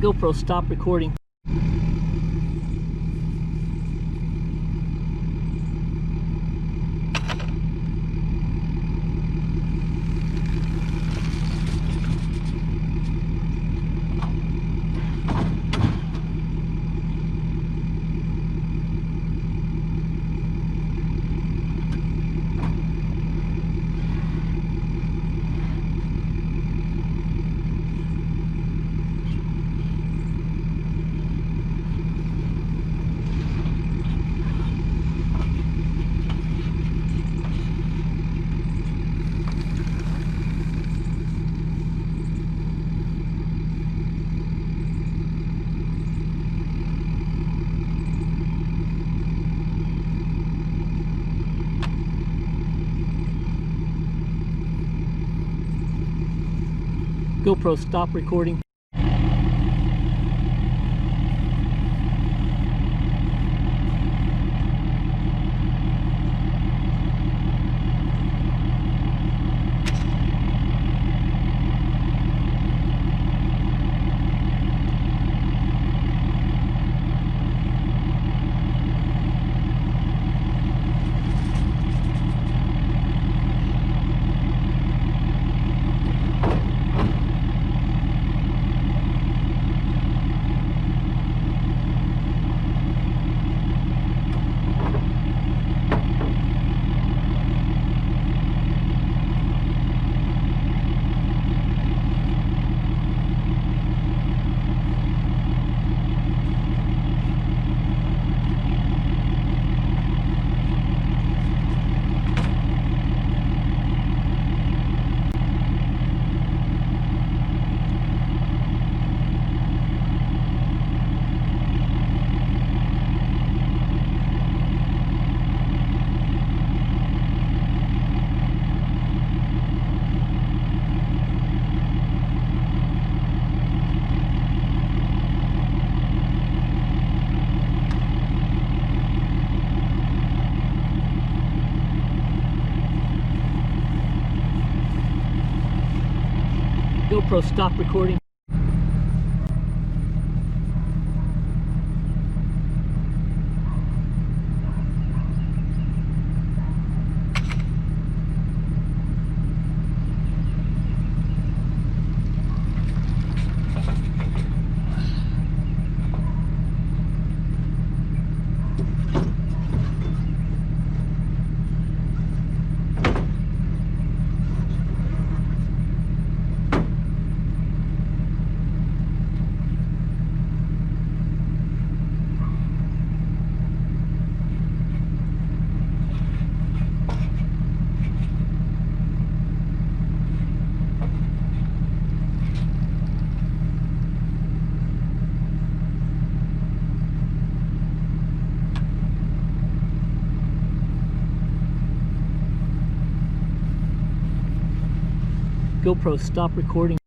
GoPro, stop recording. GoPro, stop recording. GoPro, stop recording. GoPro, stop recording.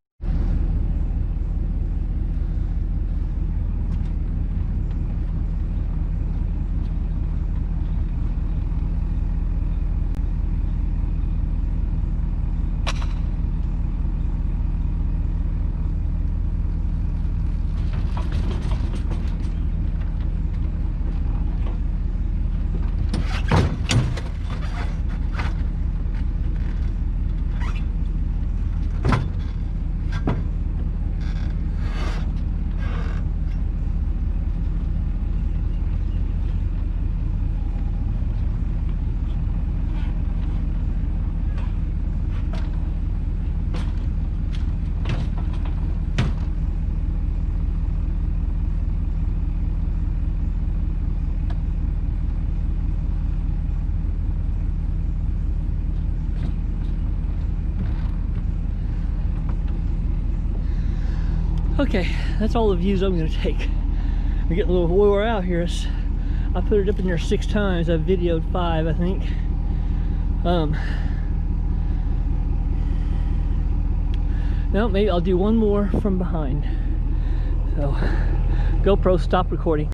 Okay, that's all the views I'm going to take. We're getting a little wore out here. I put it up in there 6 times. I videoed 5, I think. No, maybe I'll do one more from behind. So, GoPro, stop recording.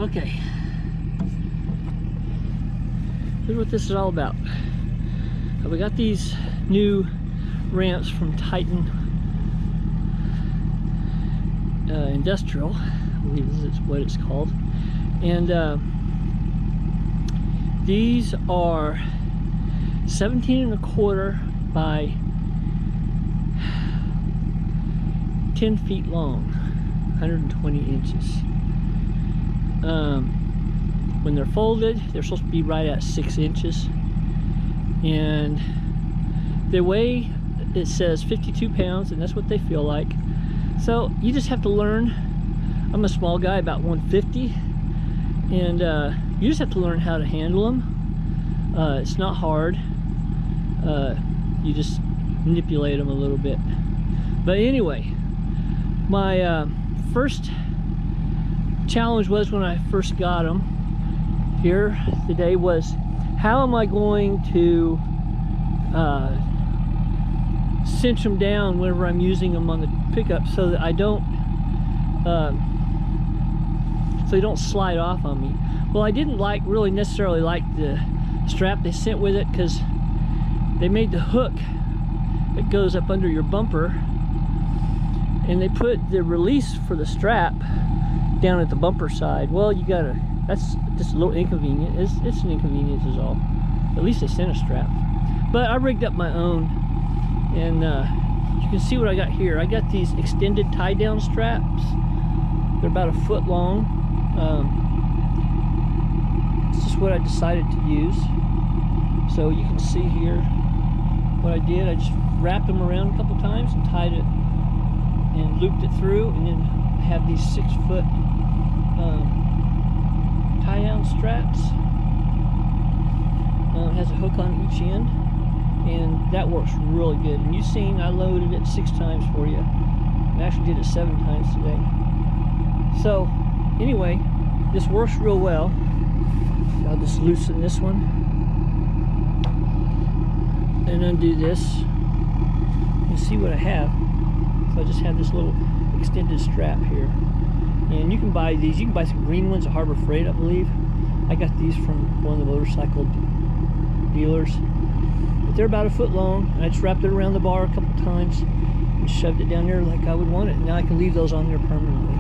Okay. Here's what this is all about. We got these new ramps from Titan Industrial, I believe this is what it's called. And these are 17¼ by 10 feet long, 120 inches. When they're folded, they're supposed to be right at 6 inches. And they weigh, it says 52 pounds, and that's what they feel like. So you just have to learn. I'm a small guy, about 150, and you just have to learn how to handle them. It's not hard. You just manipulate them a little bit. But anyway, my first challenge was, when I first got them here today, was how am I going to cinch them down whenever I'm using them on the pickup, so that I don't so they don't slide off on me. Well, I didn't really necessarily like the strap they sent with it, because they made the hook that goes up under your bumper, and they put the release for the strap down at the bumper side. Well, you gotta, that's just a little inconvenient. It's an inconvenience is all. At least they sent a strap. But I rigged up my own, and you can see what I got here. I got these extended tie-down straps. They're about 1 foot long. It's just what I decided to use. So you can see here what I did. I just wrapped them around a couple times and tied it and looped it through, and then have these 6 foot tie-down straps. It has a hook on each end, and that works really good. And you've seen I loaded it 6 times for you. I actually did it 7 times today. So anyway, this works real well. I'll just loosen this one and undo this. You see what I have. So I just have this little extended strap here, and you can buy these. You can buy some green ones at Harbor Freight, I believe. I got these from one of the motorcycle dealers, but they're about 1 foot long, and I just wrapped it around the bar a couple times and shoved it down there like I would want it, and now I can leave those on there permanently.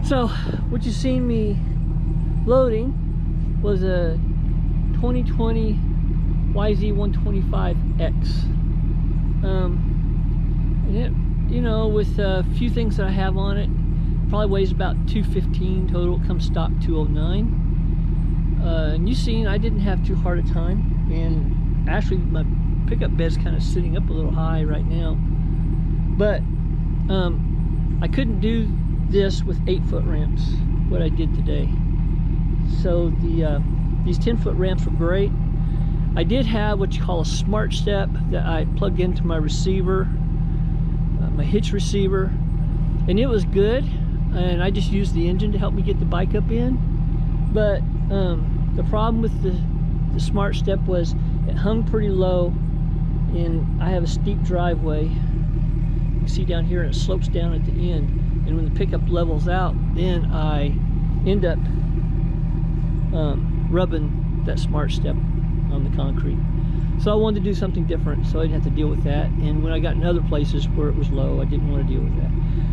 So what you seen me loading was a 2020 YZ125X, and it, you know, with a few things that I have on it, probably weighs about 215 total. It comes stock 209. And you seen I didn't have too hard a time, and actually my pickup bed's kind of sitting up a little high right now, but I couldn't do this with 8 foot ramps, what I did today. So these 10 foot ramps were great. I did have what you call a smart step that I plugged into my receiver, my hitch receiver, and it was good, and I just used the engine to help me get the bike up in. But the problem with the smart step was it hung pretty low, and I have a steep driveway. You can see down here, and it slopes down at the end, and when the pickup levels out, then I end up rubbing that smart step on the concrete. So I wanted to do something different, so I didn't have to deal with that. And when I got in other places where it was low, I didn't want to deal with that.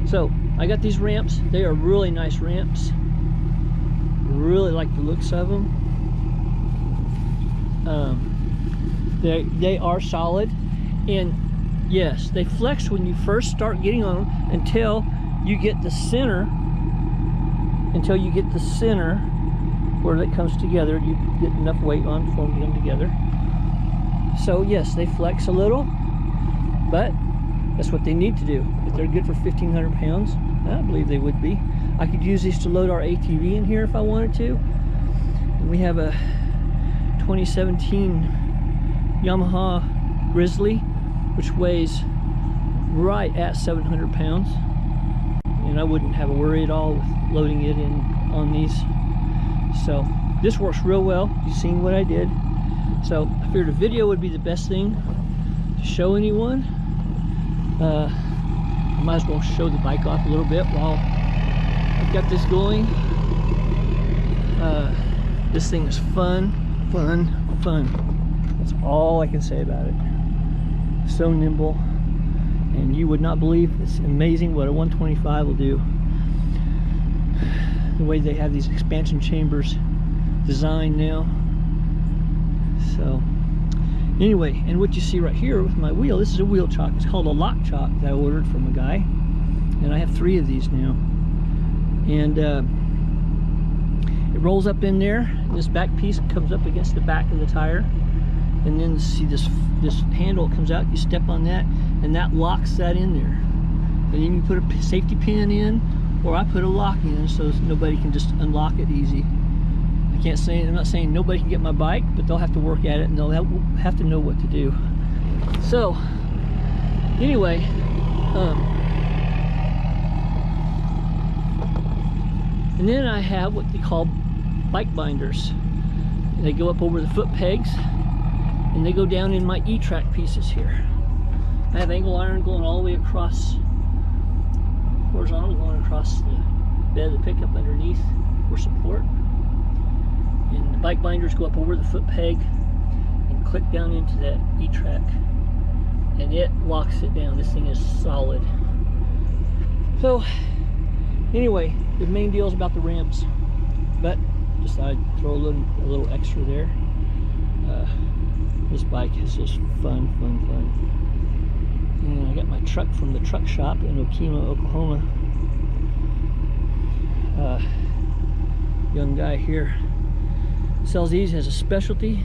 So I got these ramps. They are really nice ramps. Really like the looks of them. They are solid, and yes, they flex when you first start getting on them until you get the center. Where it comes together, you get enough weight on for them to come together. So yes, they flex a little, but that's what they need to do. If they're good for 1,500 pounds, I believe they would be. I could use these to load our ATV in here if I wanted to. And we have a 2017 Yamaha Grizzly, which weighs right at 700 pounds. And I wouldn't have a worry at all with loading it in on these. So this works real well. You've seen what I did. So I figured a video would be the best thing to show anyone. I might as well show the bike off a little bit while I've got this going. This thing is fun. That's all I can say about it. So nimble, and you would not believe it's amazing what a 125 will do. The way they have these expansion chambers designed now. So anyway, and what you see right here with my wheel, this is a wheel chock. It's called a lock chock that I ordered from a guy, and I have 3 of these now. And it rolls up in there, and this back piece comes up against the back of the tire, and then see this handle comes out. You step on that, and that locks that in there. And then you put a safety pin in, or I put a lock in so nobody can just unlock it easy. I'm not saying nobody can get my bike, but they'll have to work at it, and they'll have to know what to do. So anyway, and then I have what they call bike binders. They go up over the foot pegs, and they go down in my E-track pieces here. I have angle iron going all the way across, horizontal, going across the bed of the pickup underneath for support. And the bike binders go up over the foot peg and click down into that E-track, and it locks it down. This thing is solid. So anyway, the main deal is about the rims, but just I'd throw a little extra there. This bike is just fun. And I got my truck from the truck shop in Okima, Oklahoma. Young guy here sells these as a specialty.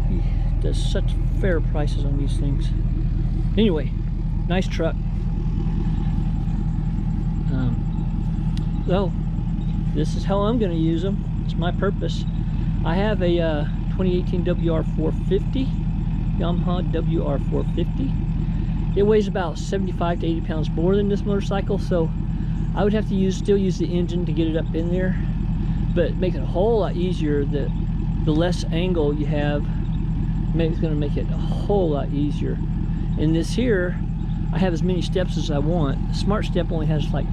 He does such fair prices on these things. Anyway, nice truck. So this is how I'm going to use them. It's my purpose. I have a 2018 WR450, Yamaha WR450. It weighs about 75 to 80 pounds more than this motorcycle, so I would have to still use the engine to get it up in there, but make it a whole lot easier. The less angle you have, it's going to make it a whole lot easier. In this here, I have as many steps as I want. The Smart Step only has like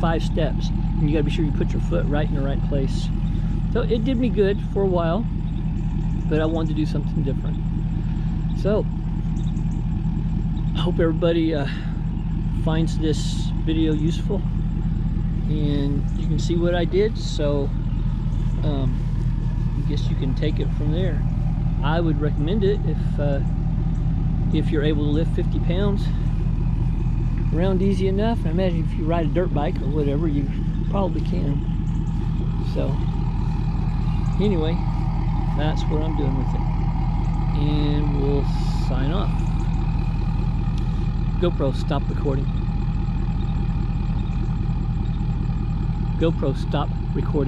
5 steps, and you got to be sure you put your foot right in the right place. So it did me good for a while, but I wanted to do something different. So I hope everybody finds this video useful, and you can see what I did. So I guess you can take it from there. I would recommend it if you're able to lift 50 pounds around easy enough. I imagine if you ride a dirt bike or whatever, you probably can. So anyway, that's what I'm doing with it, and we'll sign off. GoPro, stop recording. GoPro, stop recording.